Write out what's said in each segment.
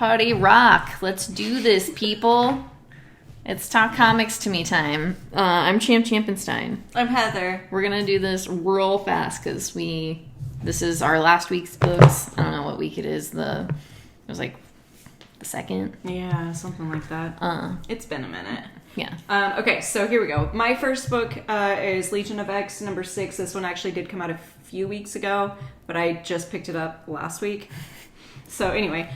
Party rock. Let's do this, people. It's Talk Comics to Me time. I'm Champenstein. I'm Heather. We're going to do this real fast because this is our last week's books. I don't know what week it is. It was like the second. Yeah, something like that. It's been a minute. Yeah. Okay, so here we go. My first book is Legion of X, number 6. This one actually did come out a few weeks ago, but I just picked it up last week. So anyway,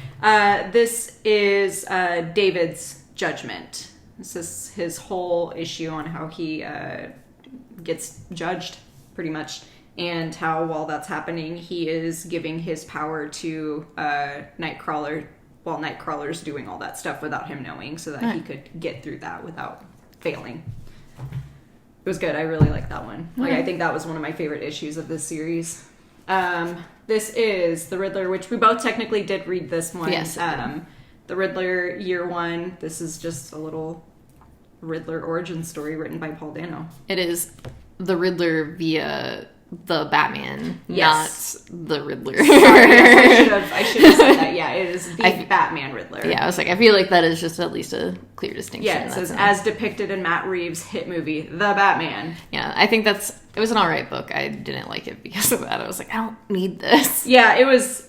this is David's judgment. This is his whole issue on how he gets judged, pretty much, and how while that's happening, he is giving his power to Nightcrawler, while Nightcrawler's doing all that stuff without him knowing, so that he could get through that without failing. It was good. I really liked that one. I think that was one of my favorite issues of this series. This is The Riddler, which we both technically did read this one. Yes. The Riddler, year 1. This is just a little Riddler origin story written by Paul Dano. It is the Riddler via the Batman, yes. not the Riddler. Sorry, I should have said that. Yeah, it is the Batman Riddler. Yeah, I was like, I feel like that is just at least a clear distinction. Yeah, it says, as depicted in Matt Reeves' hit movie, The Batman. Yeah, I think it was an alright book. I didn't like it because of that. I was like, I don't need this. Yeah, it was,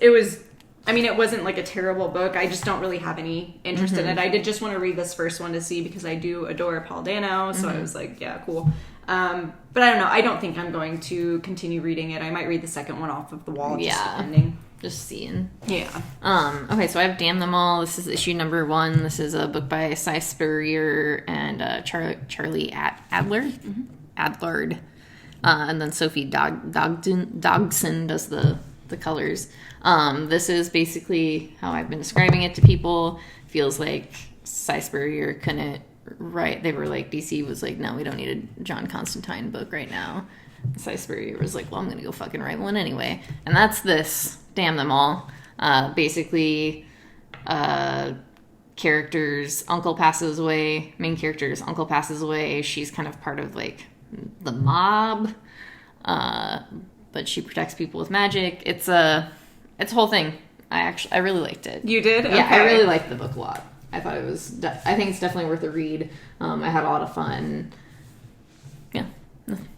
I mean, it wasn't like a terrible book. I just don't really have any interest in it. I did just want to read this first one to see because I do adore Paul Dano, so I was like, yeah, cool. But I don't know. I don't think I'm going to continue reading it. I might read the second one off of the wall, just depending. Just seeing. Yeah. Okay, so I have Damn Them All. This is issue number 1. This is a book by Cy Spurrier and Charlie Adlard. Adlard. And then Sophie Dodgson does the colors. This is basically how I've been describing it to people. Feels like Cy Spurrier couldn't write. They were like, DC was like, no, we don't need a John Constantine book right now. Cy Spurrier was like, well, I'm gonna go fucking write one anyway. And that's this, Damn Them All. Basically, character's uncle passes away. Main character's uncle passes away. She's kind of part of like the mob, but she protects people with magic. It's a whole thing. I really liked it. You did? Yeah, okay. I really liked the book a lot. I thought it was. I think it's definitely worth a read. I had a lot of fun. Yeah.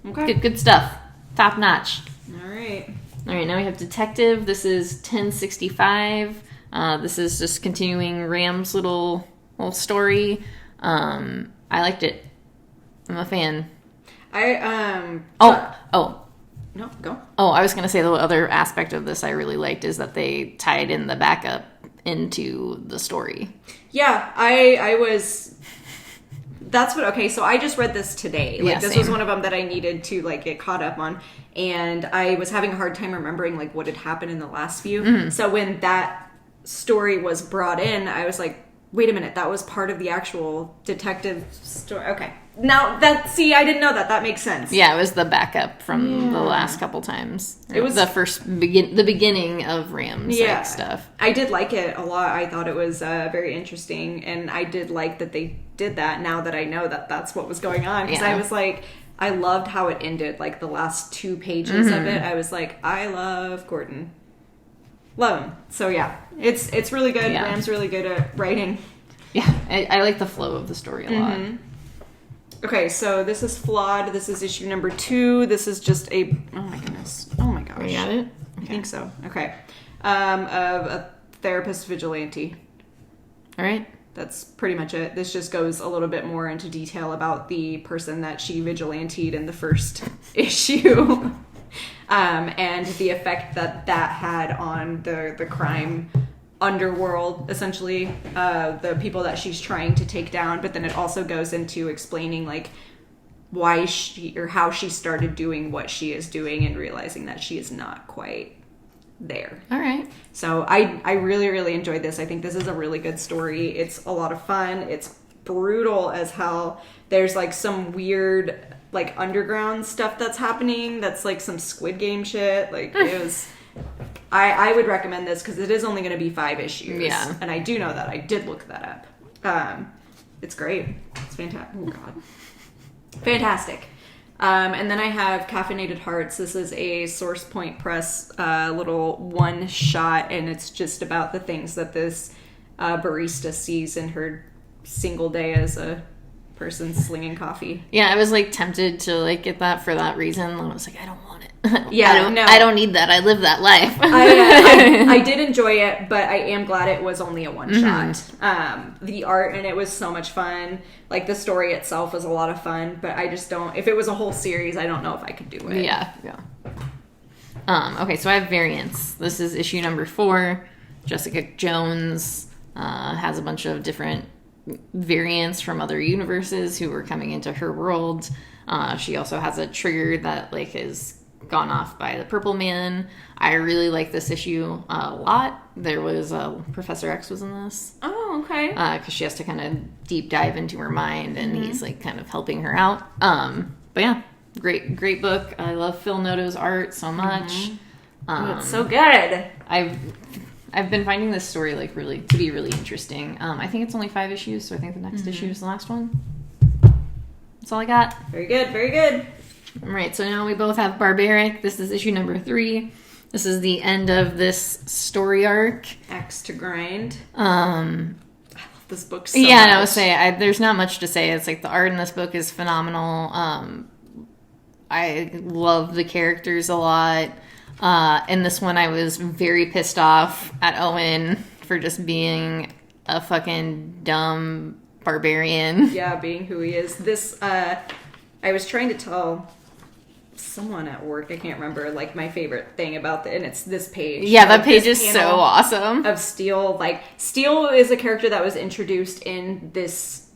Okay. Good stuff. Top notch. All right. Now we have Detective. This is 1065. This is just continuing Ram's little story. I liked it. I'm a fan. No, go. Oh, I was going to say the other aspect of this I really liked is that they tied in the backup into the story. Yeah, okay, so I just read this today. Like, this was one of them that I needed to, like, get caught up on. And I was having a hard time remembering, like, what had happened in the last few. Mm-hmm. So when that story was brought in, I was like, wait a minute, that was part of the actual detective story. Okay. Now, I didn't know that. That makes sense. Yeah, it was the backup from the last couple times. It was the beginning of Ram's stuff. I did like it a lot. I thought it was very interesting, and I did like that they did that now that I know that that's what was going on. Because I was like, I loved how it ended, like the last 2 pages of it. I was like, I love Gordon. Love him. So yeah, it's really good. Yeah. Ram's really good at writing. Yeah, I like the flow of the story a lot. Okay, so this is Flawed. This is issue number 2. This is just oh my goodness. Oh my gosh. You got it? I think so. Okay. Of a therapist vigilante. All right. That's pretty much it. This just goes a little bit more into detail about the person that she vigilanteed in the first issue. And the effect that had on the crime underworld, essentially, the people that she's trying to take down. But then it also goes into explaining like why how she started doing what she is doing and realizing that she is not quite there. All right. So I really, really enjoyed this. I think this is a really good story. It's a lot of fun. It's brutal as hell. There's like some weird like underground stuff that's happening. That's like some Squid Game shit. Like it was. I would recommend this because it is only going to be 5 issues. Yeah. And I do know that. I did look that up. It's great. It's fantastic. Oh, God. Fantastic. And then I have Caffeinated Hearts. This is a Source Point Press little one-shot, and it's just about the things that this barista sees in her single day as a person slinging coffee. Yeah, I was like tempted to like get that for that reason. I was like, I don't want it. Yeah, I don't need that. I live that life. I did enjoy it, but I am glad it was only a one Mm-hmm. shot. The art in it was so much fun. Like the story itself was a lot of fun, but I just don't. If it was a whole series, I don't know if I could do it. Yeah. Okay, so I have variants. This is issue number 4. Jessica Jones has a bunch of different variants from other universes who were coming into her world. She also has a trigger that like is gone off by the Purple Man. I really like this issue a lot. There was Professor X was in this. Oh, okay. Because she has to kind of deep dive into her mind, and he's like kind of helping her out. But yeah, great book. I love Phil Noto's art so much. It's so good. I've been finding this story like really to be really interesting. I think it's only 5 issues, so I think the next issue is the last one. That's all I got. Very good, very good. All right, so now we both have Barbaric. This is issue number 3. This is the end of this story arc. Axe to grind. I love this book so much. Yeah, and I would say there's not much to say. It's like the art in this book is phenomenal. I love the characters a lot. In this one, I was very pissed off at Owen for just being a fucking dumb barbarian. Yeah, being who he is. This, I was trying to tell someone at work, I can't remember, like my favorite thing about and it's this page. Yeah, that page is so awesome. Of Steel. Like, Steel is a character that was introduced in this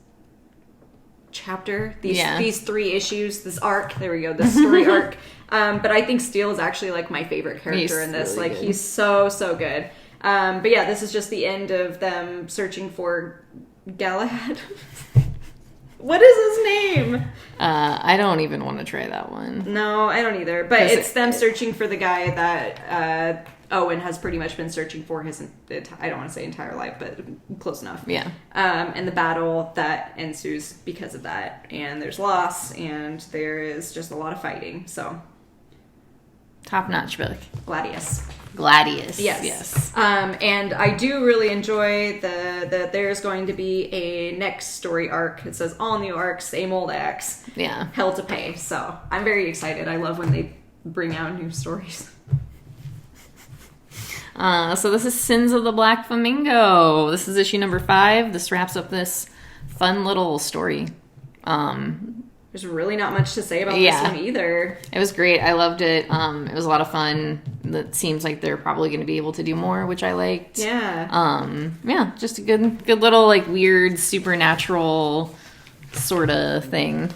chapter, these 3 issues, this arc, there we go, this story arc. But I think Steel is actually like my favorite character in this. Really like good. He's so good. But yeah, this is just the end of them searching for Galahad. What is his name? I don't even want to try that one. No, I don't either. But it's them searching for the guy that Owen has pretty much been searching for his, I don't want to say entire life, but close enough. Yeah. And the battle that ensues because of that. And there's loss, and there is just a lot of fighting. So, Top-notch book. Gladius. Yes. And I do really enjoy that there's going to be a next story arc. It says all new arc, same old X. Yeah. Hell to pay. So I'm very excited. I love when they bring out new stories. So this is Sins of the Black Flamingo. This is issue number 5. This wraps up this fun little story. There's really not much to say about this one either. It was great. I loved it. It was a lot of fun. It seems like they're probably going to be able to do more, which I liked. Yeah. Just a good little like weird supernatural sort of thing.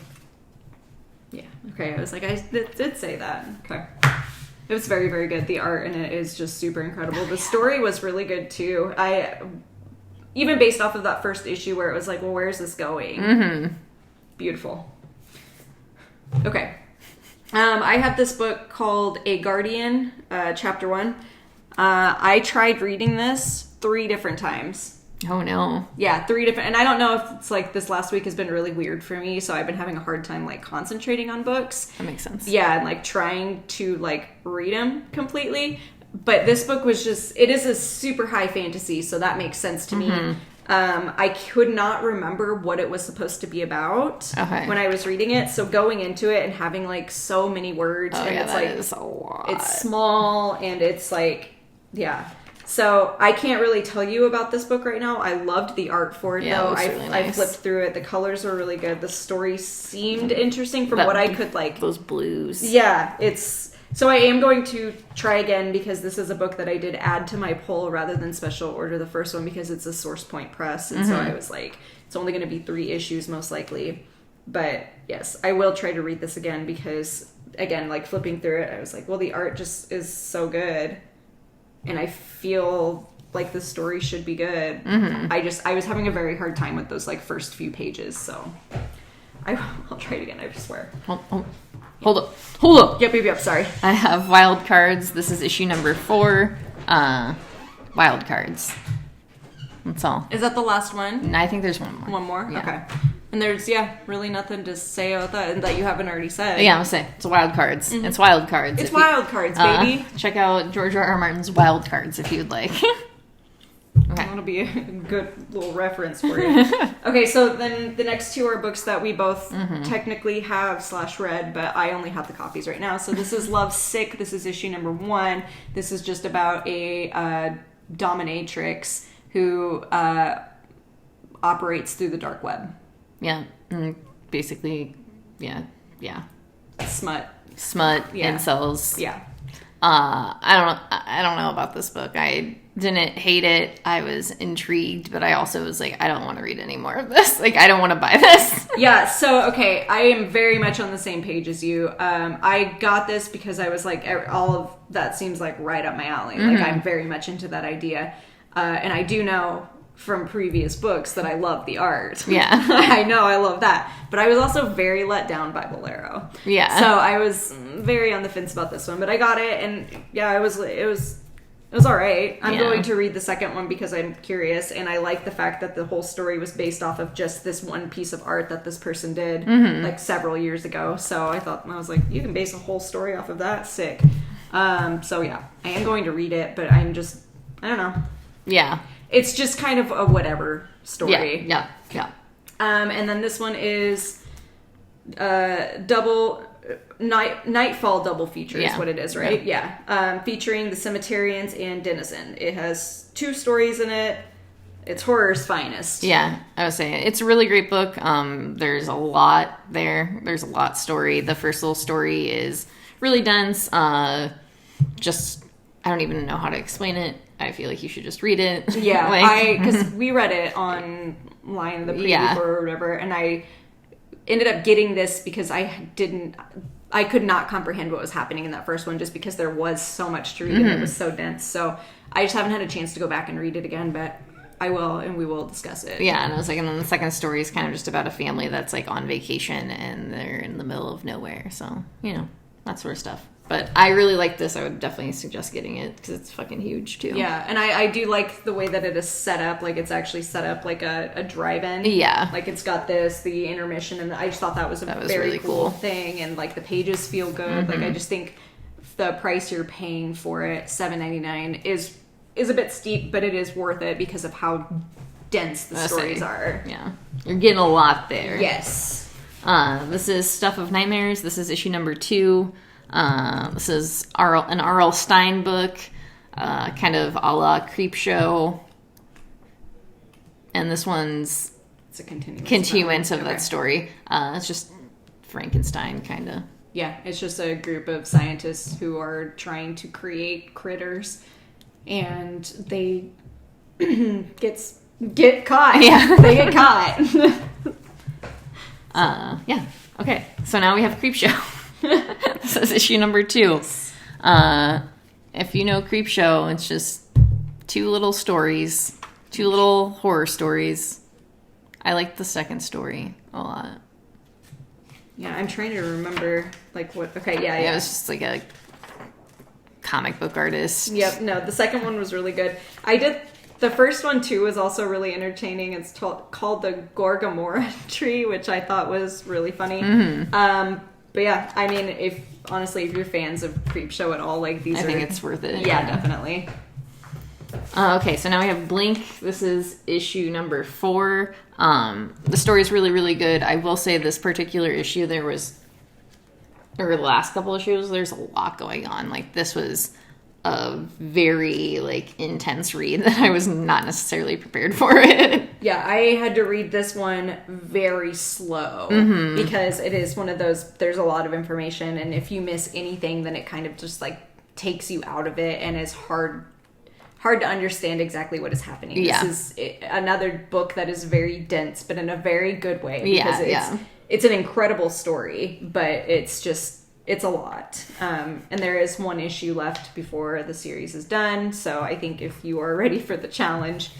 Yeah. Okay. I was like, I did say that. Okay. It was very, very good. The art in it is just super incredible. The story was really good too. Even based off of that first issue where it was like, well, where's this going? Mm-hmm. Beautiful. Okay. I have this book called A Guardian, chapter 1. I tried reading this 3 different times. Oh no. Yeah, 3 different, and I don't know if it's like this last week has been really weird for me, so I've been having a hard time like concentrating on books. That makes sense. Yeah, and like trying to like read them completely. But this book was it is a super high fantasy, so that makes sense to me. I could not remember what it was supposed to be about when I was reading it. So going into it and having like so many words, and it's like is a lot. It's small and it's like, yeah. So I can't really tell you about this book right now. I loved the art for it though. Really nice. I flipped through it. The colors were really good. The story seemed interesting from what I could like. Those blues. Yeah, so I am going to try again because this is a book that I did add to my poll rather than special order the first one because it's a Source Point Press. And so I was like, it's only going to be 3 issues most likely. But yes, I will try to read this again because, again, like flipping through it, I was like, well, the art just is so good. And I feel like the story should be good. I was having a very hard time with those like first few pages. So I'll try it again, I swear. Hold up. Yep, sorry. I have Wild Cards. This is issue number 4. Wild Cards. That's all. Is that the last one? I think there's one more. One more? Yeah. Okay. And there's, really nothing to say about that and that you haven't already said. Yeah, I'm going to say, it's Wild Cards. It's Wild Cards. It's Wild Cards, baby. Check out George R. R. Martin's Wild Cards if you'd like. Okay. That'll be a good little reference for you. Okay, so then the next two are books that we both technically have / read, but I only have the copies right now. So this is Love Sick. This is issue number 1. This is just about a dominatrix who operates through the dark web. Yeah. Basically, yeah. Smut. Yeah. Incels. Yeah. I don't know about this book. I didn't hate it. I was intrigued, but I also was like, I don't want to read any more of this. Like, I don't want to buy this. Yeah, so, okay, I am very much on the same page as you. I got this because I was like, all of that seems like right up my alley. Like, I'm very much into that idea. And I do know from previous books that I love the art. Yeah. I know I love that. But I was also very let down by Bolero. Yeah. So I was very on the fence about this one, but I got it, and yeah, it was all right. I'm going to read the second one because I'm curious, and I like the fact that the whole story was based off of just this one piece of art that this person did like several years ago. So I was like, you can base a whole story off of that. Sick. So yeah, I am going to read it, but I don't know. Yeah. It's just kind of a whatever story. Yeah. And then this one is Nightfall double feature is what it is, right? Yeah. Featuring The Cemeterians and Denizen. It has 2 stories in it. It's horror's finest. Yeah, I would say it's a really great book. There's a lot there. There's a lot story. The first little story is really dense. I don't even know how to explain it. I feel like you should just read it. Yeah, because we read it online, the preview or whatever, and I ended up getting this because I could not comprehend what was happening in that first one just because there was so much to read and it was so dense. So I just haven't had a chance to go back and read it again, but I will, and we will discuss it. Yeah, and I was like, and then the second story is kind of just about a family that's like on vacation and they're in the middle of nowhere. So, that sort of stuff. But I really like this. I would definitely suggest getting it because it's fucking huge too. Yeah, and I do like the way that it is set up. Like, it's actually set up like a drive-in. Yeah. Like, it's got the intermission, and I just thought that was a very really cool thing. And, like, the pages feel good. Like, I just think the price you're paying for it, $7.99, is a bit steep, but it is worth it because of how dense the stories are. Yeah. You're getting a lot there. Yes. This is Stuff of Nightmares. This is issue number 2. This is an R.L. Stine book, kind of a la Creepshow. And this one's it's a continuance of that story. It's just Frankenstein, kind of. Yeah, it's just a group of scientists who are trying to create critters, and they get caught. Yeah. They get caught. Yeah. Okay, so now we have Creepshow. This is issue number 2. If you know Creepshow, it's just 2 little stories, 2 little horror stories. I like the second story a lot. Yeah, I'm trying to remember, like, what... Okay, yeah. It was just like a comic book artist. Yep, no, the second one was really good. The first one, too, was also really entertaining. It's called the Gorgomora Tree, which I thought was really funny. But yeah, I mean, if you're fans of Creepshow at all, like, I think it's worth it. Yeah, definitely. Okay, so now we have Blink. This is issue number 4. The story is really, really good. I will say this particular issue, or the last couple issues, there's a lot going on. Like, this was a very, like, intense read that I was not necessarily prepared for it. Yeah, I had to read this one very slow because it is one of those, there's a lot of information, and if you miss anything, then it kind of just, like, takes you out of it and is hard to understand exactly what is happening. Yeah. This is another book that is very dense, but in a very good way. Because it's an incredible story, but it's a lot. And there is one issue left before the series is done, so I think if you are ready for the challenge,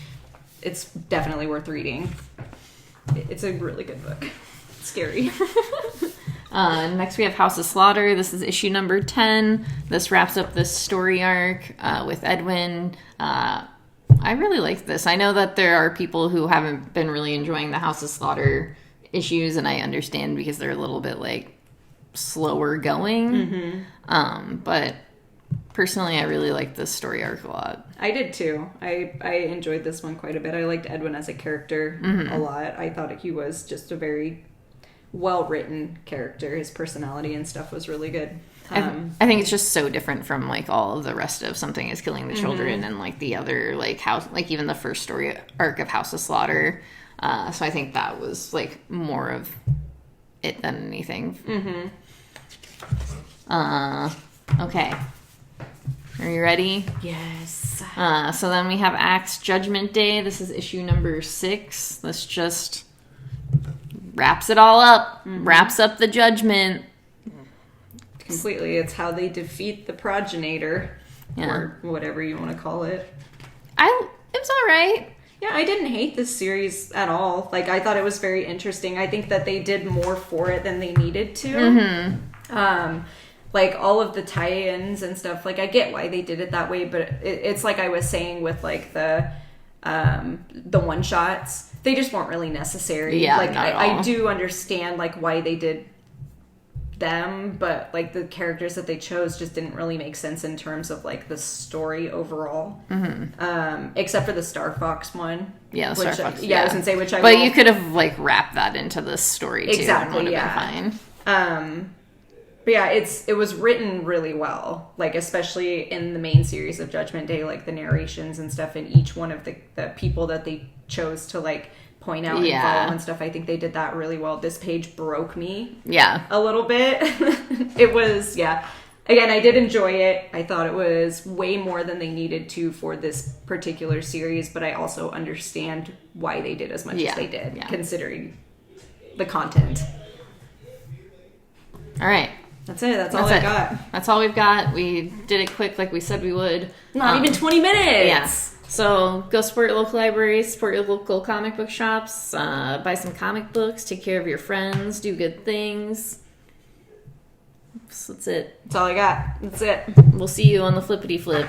it's definitely worth reading. It's a really good book. It's scary. Next we have House of Slaughter. This is issue number 10. This wraps up this story arc with Edwin. I really like this. I know that there are people who haven't been really enjoying the House of Slaughter issues, and I understand because they're a little bit, like, slower going. But personally, I really liked this story arc a lot. I did too. I enjoyed this one quite a bit. I liked Edwin as a character a lot. I thought he was just a very well-written character. His personality and stuff was really good. I think it's just so different from like all of the rest of Something is Killing the Children and like the other like house, like even the first story arc of House of Slaughter. So I think that was like more of it than anything. Okay. Are you ready? Yes. So then we have Axe Judgment Day. This is issue number 6. This just wraps it all up. Wraps up the judgment. Completely. It's how they defeat the progenitor. Yeah. Or whatever you want to call it. It was alright. Yeah, I didn't hate this series at all. Like, I thought it was very interesting. I think that they did more for it than they needed to. Like, all of the tie-ins and stuff, like, I get why they did it that way, but it's like I was saying with, like, the one-shots. They just weren't really necessary. Yeah, like, not at all. I do understand, like, why they did them, but, like, the characters that they chose just didn't really make sense in terms of, like, the story overall. Except for the Star Fox one. Yeah, the which, Star Fox. I was gonna say, which I But will... you could have, like, wrapped that into this story, too. Exactly, and would yeah. have been fine. But yeah, it was written really well, like especially in the main series of Judgment Day, like the narrations and stuff, and each one of the people that they chose to like point out and follow and stuff. I think they did that really well. This page broke me, a little bit. It was, Again, I did enjoy it. I thought it was way more than they needed to for this particular series, but I also understand why they did as much as they did, considering the content. All right. That's it. That's all I got. That's all we've got. We did it quick like we said we would. Not even 20 minutes. Yeah. So go support your local libraries, support your local comic book shops, buy some comic books, take care of your friends, do good things. So that's it. That's all I got. That's it. We'll see you on the flippity flip.